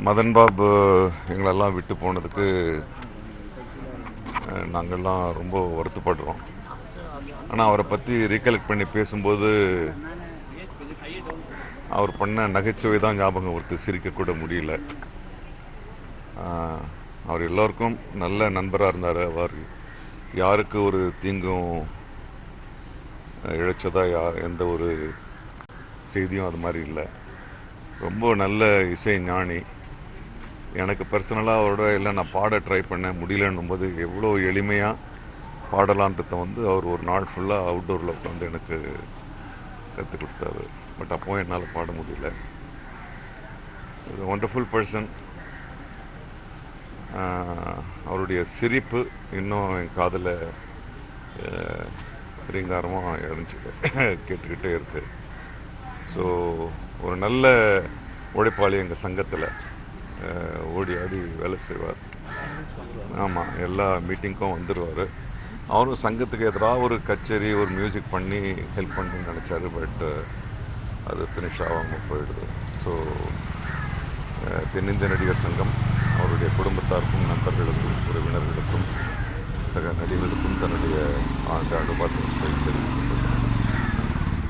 மதன் பாபு எங்களெல்லாம் விட்டு போனதுக்கு நாங்கள்லாம் ரொம்ப வருத்தப்படுறோம். ஆனால் அவரை பற்றி ரீகலெக்ட் பண்ணி பேசும்போது அவர் பண்ண நகைச்சுவை தான் ஞாபகம் வருது, சிரிக்கக்கூட முடியல. அவர் எல்லோருக்கும் நல்ல நண்பராக இருந்தார். அவர் யாருக்கு ஒரு தீங்கும் இழைச்சதா எந்த ஒரு செய்தியும் அது மாதிரி இல்லை. ரொம்ப நல்ல இசை ஞானி. எனக்கு பர்சனலாக அவரோட இல்லை நான் பாட ட்ரை பண்ண முடியலன்னும் போது எவ்வளோ எளிமையாக பாடலான்றதை அவர் ஒரு நாள் ஃபுல்லாக அவுட்டோரில் உட்காந்து எனக்கு கற்றுக் கொடுத்தாரு. பட் அப்போ என்னால் பாட முடியல. Wonderful person. அவருடைய சிரிப்பு இன்னும் என் காதில் ரீங்காரமாக இறஞ்சி கேட்டுக்கிட்டே இருக்கு. ஸோ ஒரு நல்ல உழைப்பாளி. எங்கள் சங்கத்தில் ஓடி ஆடி வேலை செய்வார். ஆமாம், எல்லா மீட்டிங்க்கும் வந்துடுவார். அவரும் சங்கத்துக்கு எதிராக ஒரு கச்சேரி ஒரு மியூசிக் பண்ணி ஹெல்ப் பண்ணணும்னு நினச்சாரு. பட் அது ஃபினிஷ் ஆகாமல் போயிடுது. ஸோ தென்னிந்திய நடிகர் சங்கம் அவருடைய குடும்பத்தாருக்கும் நண்பர்களுக்கும் உறவினர்களுக்கும் சக நடிகர்களுக்கும் தன்னுடைய ஆழ்ந்த அனுபவத்தை தெரிவித்துக்